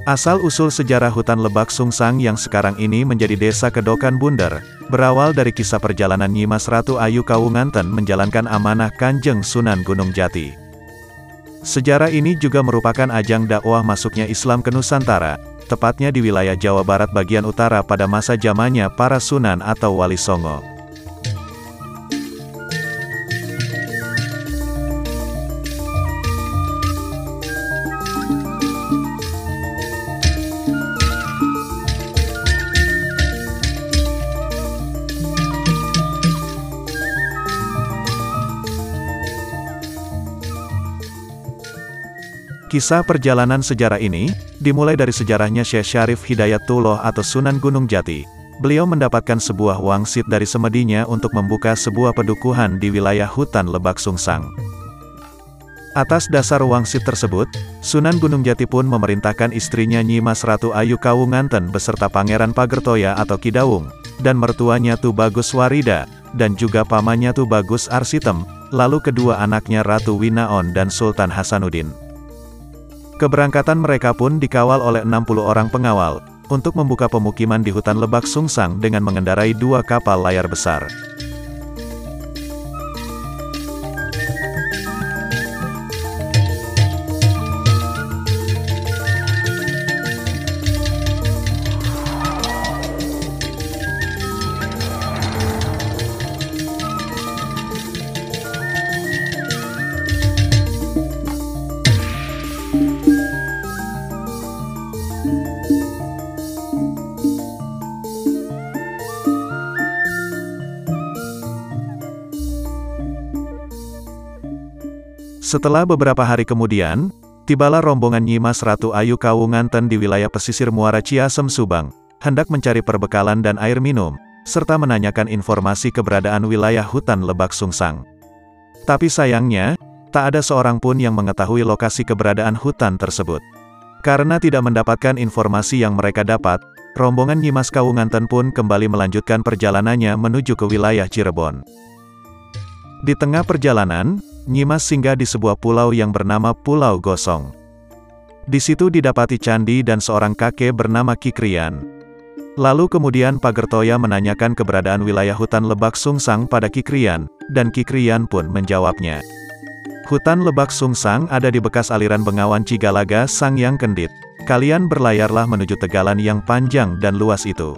Asal-usul sejarah hutan Lebak Sungsang yang sekarang ini menjadi desa Kedokan Bunder, berawal dari kisah perjalanan Nyimas Ratu Ayu Kawunganten menjalankan amanah Kanjeng Sunan Gunung Jati. Sejarah ini juga merupakan ajang dakwah masuknya Islam ke Nusantara, tepatnya di wilayah Jawa Barat bagian utara pada masa zamannya para Sunan atau Wali Songo. Kisah perjalanan sejarah ini, dimulai dari sejarahnya Syekh Syarif Hidayatullah atau Sunan Gunung Jati. Beliau mendapatkan sebuah wangsit dari semedinya untuk membuka sebuah pedukuhan di wilayah hutan Lebak Sungsang. Atas dasar wangsit tersebut, Sunan Gunung Jati pun memerintahkan istrinya Nyimas Ratu Ayu Kawunganten beserta Pangeran Pagertoya atau Kidawung, dan mertuanya Tu Bagus Warida, dan juga pamannya Tu Bagus Arsitem, lalu kedua anaknya Ratu Winaon dan Sultan Hasanuddin. Keberangkatan mereka pun dikawal oleh 60 orang pengawal, untuk membuka pemukiman di hutan Lebak Sungsang dengan mengendarai 2 kapal layar besar. Setelah beberapa hari kemudian, tibalah rombongan Nyimas Ratu Ayu Kawunganten di wilayah pesisir Muara Ciasem Subang, hendak mencari perbekalan dan air minum, serta menanyakan informasi keberadaan wilayah hutan Lebak Sungsang. Tapi sayangnya, tak ada seorang pun yang mengetahui lokasi keberadaan hutan tersebut. Karena tidak mendapatkan informasi yang mereka dapat, rombongan Nyimas Kawunganten pun kembali melanjutkan perjalanannya menuju ke wilayah Cirebon. Di tengah perjalanan, Nyimas singgah di sebuah pulau yang bernama Pulau Gosong. Di situ didapati candi dan seorang kakek bernama Kikrian. Lalu kemudian Pagertoya menanyakan keberadaan wilayah hutan Lebak Sungsang pada Kikrian, dan Kikrian pun menjawabnya. Hutan Lebak Sungsang ada di bekas aliran Bengawan Cigalaga Sangyang Kendit. Kalian berlayarlah menuju tegalan yang panjang dan luas itu.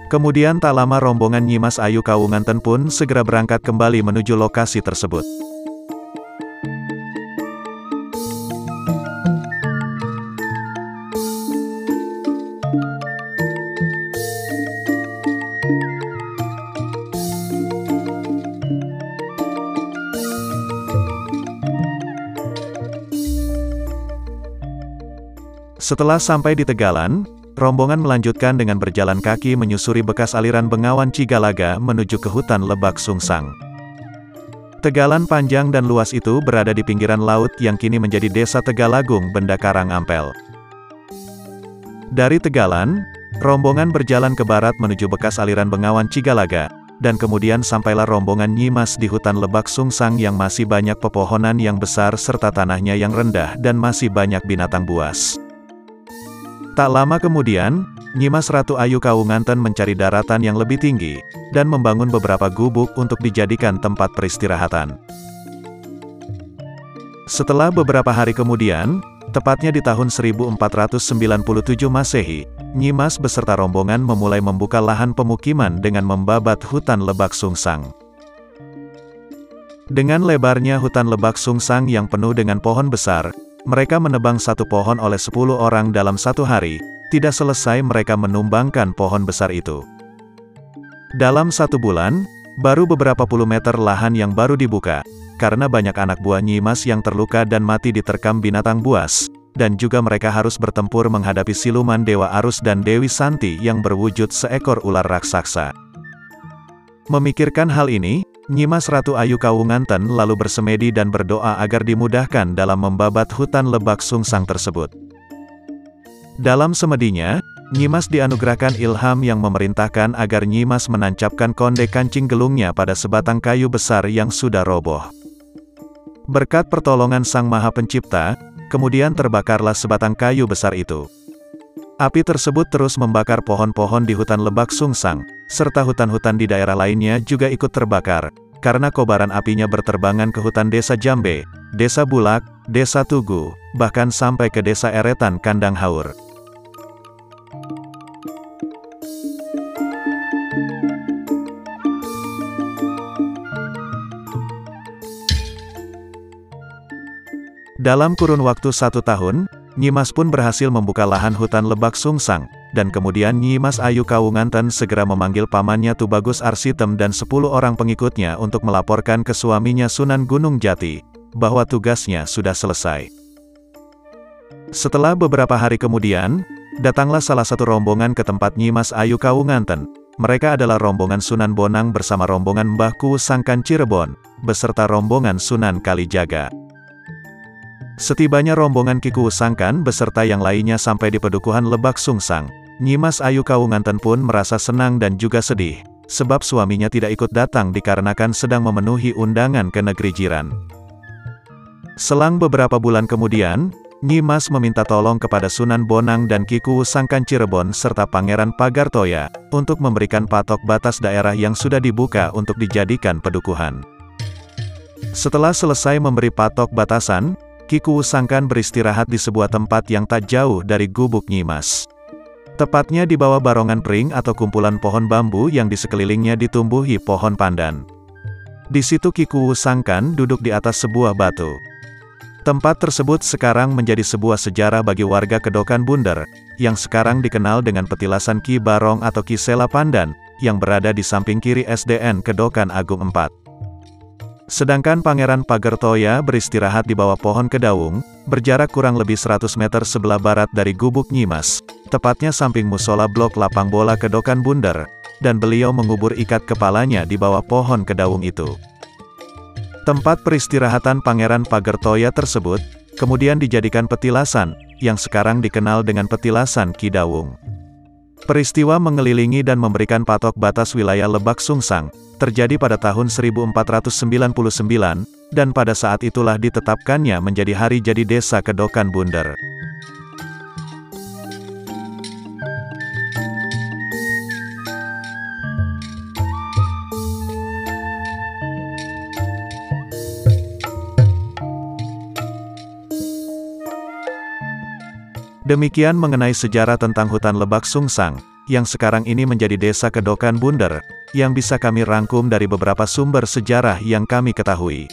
Kemudian tak lama rombongan Nyimas Ayu Kawunganten pun segera berangkat kembali menuju lokasi tersebut. Setelah sampai di tegalan, rombongan melanjutkan dengan berjalan kaki menyusuri bekas aliran Bengawan Cigalaga menuju ke hutan Lebak Sungsang. Tegalan panjang dan luas itu berada di pinggiran laut yang kini menjadi desa Tegalagung Benda Karangampel. Dari Tegalan, rombongan berjalan ke barat menuju bekas aliran Bengawan Cigalaga, dan kemudian sampailah rombongan Nyimas di hutan Lebak Sungsang yang masih banyak pepohonan yang besar serta tanahnya yang rendah dan masih banyak binatang buas. Tak lama kemudian, Nyimas Ratu Ayu Kawunganten mencari daratan yang lebih tinggi, dan membangun beberapa gubuk untuk dijadikan tempat peristirahatan. Setelah beberapa hari kemudian, tepatnya di tahun 1497 Masehi, Nyimas beserta rombongan memulai membuka lahan pemukiman dengan membabat hutan Lebak Sungsang. Dengan lebarnya hutan Lebak Sungsang yang penuh dengan pohon besar, mereka menebang satu pohon oleh 10 orang dalam satu hari, tidak selesai mereka menumbangkan pohon besar itu. Dalam 1 bulan, baru beberapa puluh meter lahan yang baru dibuka, karena banyak anak buah Nyimas yang terluka dan mati diterkam binatang buas, dan juga mereka harus bertempur menghadapi siluman Dewa Arus dan Dewi Santi yang berwujud seekor ular raksasa. Memikirkan hal ini, Nyimas Ratu Ayu Kawunganten lalu bersemedi dan berdoa agar dimudahkan dalam membabat hutan Lebak Sungsang tersebut. Dalam semedinya, Nyimas dianugerahkan ilham yang memerintahkan agar Nyimas menancapkan konde kancing gelungnya pada sebatang kayu besar yang sudah roboh. Berkat pertolongan Sang Maha Pencipta, kemudian terbakarlah sebatang kayu besar itu. Api tersebut terus membakar pohon-pohon di hutan Lebak Sungsang, serta hutan-hutan di daerah lainnya juga ikut terbakar, karena kobaran apinya berterbangan ke hutan Desa Jambe, Desa Bulak, Desa Tugu, bahkan sampai ke Desa Eretan Kandang Haur. Dalam kurun waktu 1 tahun, Nyimas pun berhasil membuka lahan hutan Lebak Sungsang, dan kemudian Nyimas Ayu Kawunganten segera memanggil pamannya Tubagus Arsitem dan 10 orang pengikutnya untuk melaporkan ke suaminya Sunan Gunung Jati, bahwa tugasnya sudah selesai. Setelah beberapa hari kemudian, datanglah salah satu rombongan ke tempat Nyimas Ayu Kawunganten. Mereka adalah rombongan Sunan Bonang bersama rombongan Mbah Kuwu Sangkan Cirebon, beserta rombongan Sunan Kalijaga. Setibanya rombongan Ki Kuwu Sangkan beserta yang lainnya sampai di Pedukuhan Lebak Sungsang, Nyimas Ayu Kawunganten pun merasa senang dan juga sedih, sebab suaminya tidak ikut datang dikarenakan sedang memenuhi undangan ke negeri jiran. Selang beberapa bulan kemudian, Nyimas meminta tolong kepada Sunan Bonang dan Ki Kuwu Sangkan Cirebon serta Pangeran Pagartoya, untuk memberikan patok batas daerah yang sudah dibuka untuk dijadikan pedukuhan. Setelah selesai memberi patok batasan, Ki Kuwu Sangkan beristirahat di sebuah tempat yang tak jauh dari gubuk Nyimas. Tepatnya di bawah barongan pring atau kumpulan pohon bambu yang di sekelilingnya ditumbuhi pohon pandan. Di situ Ki Kuwu Sangkan duduk di atas sebuah batu. Tempat tersebut sekarang menjadi sebuah sejarah bagi warga Kedokan Bunder, yang sekarang dikenal dengan petilasan Ki Barong atau Ki Sela Pandan, yang berada di samping kiri SDN Kedokan Agung 4. Sedangkan Pangeran Pagartoya beristirahat di bawah pohon kedawung, berjarak kurang lebih 100 meter sebelah barat dari gubuk Nyimas, tepatnya samping musola blok lapang bola Kedokan Bunder, dan beliau mengubur ikat kepalanya di bawah pohon kedawung itu. Tempat peristirahatan Pangeran Pagartoya tersebut, kemudian dijadikan petilasan, yang sekarang dikenal dengan petilasan Ki Dawung. Peristiwa mengelilingi dan memberikan patok batas wilayah Lebak Sungsang, terjadi pada tahun 1499, dan pada saat itulah ditetapkannya menjadi hari jadi Desa Kedokan Bunder. Demikian mengenai sejarah tentang hutan Lebak Sungsang, yang sekarang ini menjadi Desa Kedokan Bunder, yang bisa kami rangkum dari beberapa sumber sejarah yang kami ketahui.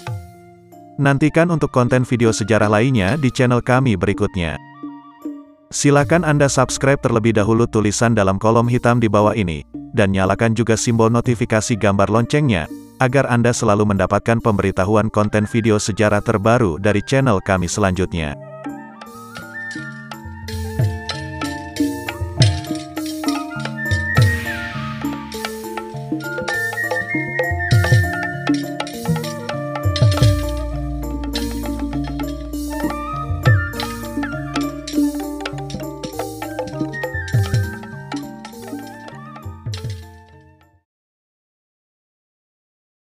Nantikan untuk konten video sejarah lainnya di channel kami berikutnya. Silakan Anda subscribe terlebih dahulu tulisan dalam kolom hitam di bawah ini, dan nyalakan juga simbol notifikasi gambar loncengnya, agar Anda selalu mendapatkan pemberitahuan konten video sejarah terbaru dari channel kami selanjutnya.